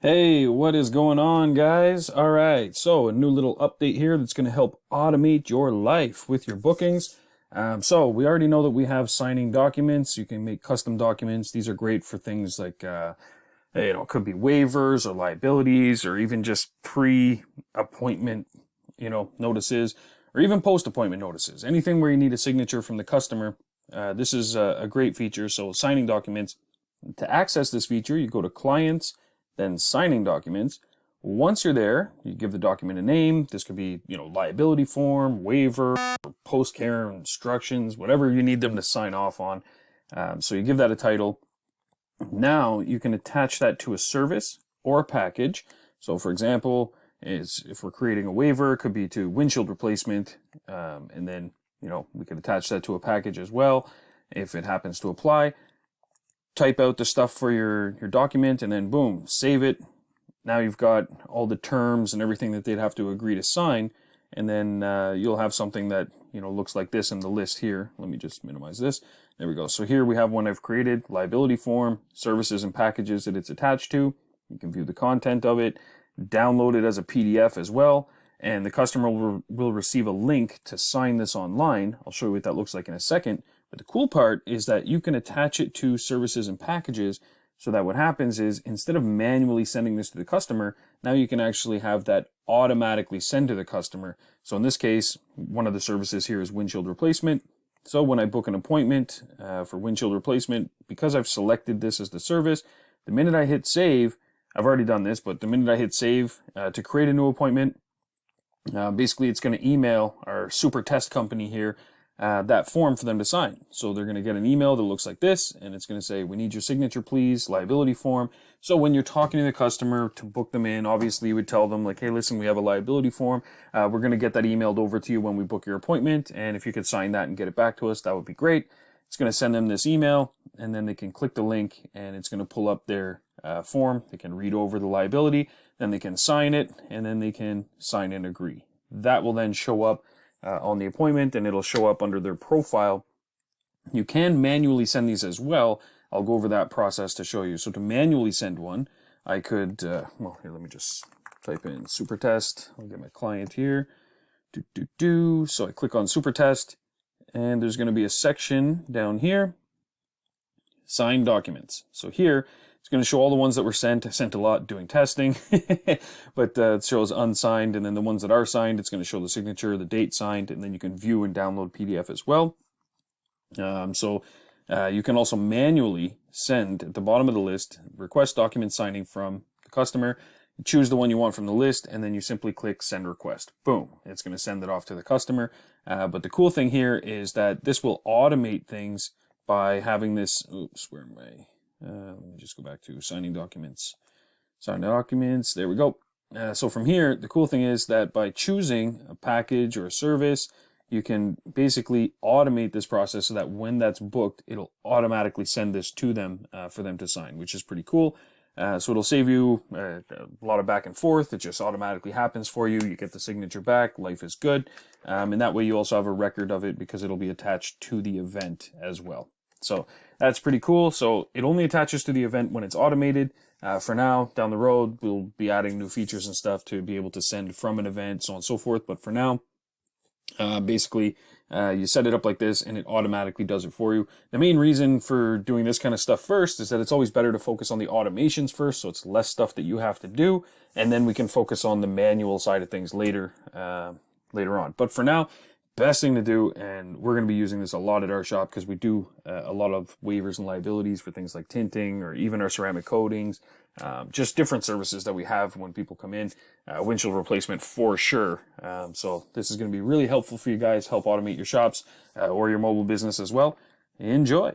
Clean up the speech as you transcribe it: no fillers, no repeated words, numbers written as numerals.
Hey, what is going on, guys? All right, so a new little update here that's going to help automate your life with your bookings. So we already know that we have signing documents. You can make custom documents. These are great for things like, it could be waivers or liabilities or even just pre-appointment, notices or even post-appointment notices. Anything where you need a signature from the customer. This is a great feature. So signing documents. To access this feature, you go to Clients, then signing documents. Once you're there, you give the document a name. This could be, liability form, waiver, post-care instructions, whatever you need them to sign off on. So you give that a title. Now you can attach that to a service or a package. So for example, if we're creating a waiver, it could be to windshield replacement. And then, we could attach that to a package as well if it happens to apply. Type out the stuff for your document and then boom, save it. Now you've got all the terms and everything that they'd have to agree to sign, and then you'll have something that looks like this in the list here. Let me just minimize this. There we go. So here we have one I've created, liability form, services and packages that it's attached to. You can view the content of it, download it as a PDF as well, and the customer will receive a link to sign this online. I'll show you what that looks like in a second. But the cool part is that you can attach it to services and packages so that what happens is instead of manually sending this to the customer, now you can actually have that automatically send to the customer. So in this case, one of the services here is windshield replacement. So when I book an appointment for windshield replacement, because I've selected this as the service, the minute I hit save, I've already done this, but the minute I hit save to create a new appointment, basically it's going to email our super test company here that form for them to sign. So they're going to get an email that looks like this, and it's going to say, we need your signature, please, liability form. So when you're talking to the customer to book them in, obviously you would tell them like, hey, listen, we have a liability form. We're going to get that emailed over to you when we book your appointment. And if you could sign that and get it back to us, that would be great. It's going to send them this email, and then they can click the link and it's going to pull up their form. They can read over the liability, then they can sign it, and then they can sign and agree. That will then show up on the appointment, and it'll show up under their profile. You can manually send these as well. I'll go over that process to show you. So to manually send one, I could, here, let me just type in super test. I'll get my client here. So I click on super test, and there's going to be a section down here, signed documents. So here, it's going to show all the ones that were sent. I sent a lot doing testing, but it shows unsigned, and then the ones that are signed, it's going to show the signature, the date signed, and then you can view and download PDF as well. You can also manually send at the bottom of the list, request document signing from the customer. You choose the one you want from the list, and then you simply click send request. Boom, it's going to send it off to the customer. But the cool thing here is that this will automate things by having this, oops, where am I? Let me just go back to signing documents. Sign documents, there we go. So from here, the cool thing is that by choosing a package or a service, you can basically automate this process so that when that's booked, it'll automatically send this to them for them to sign, which is pretty cool. So it'll save you a lot of back and forth. It just automatically happens for you. You get the signature back. Life is good. And that way you also have a record of it because it'll be attached to the event as well. So that's pretty cool. So it only attaches to the event when it's automated. For now, down the road, we'll be adding new features and stuff to be able to send from an event, so on and so forth. But for now, basically, you set it up like this and it automatically does it for you. The main reason for doing this kind of stuff first is that it's always better to focus on the automations first, so it's less stuff that you have to do, and then we can focus on the manual side of things later on. But for now, best thing to do, and we're going to be using this a lot at our shop because we do a lot of waivers and liabilities for things like tinting or even our ceramic coatings, just different services that we have when people come in. Windshield replacement for sure. So this is going to be really helpful for you guys, help automate your shops or your mobile business as well. Enjoy.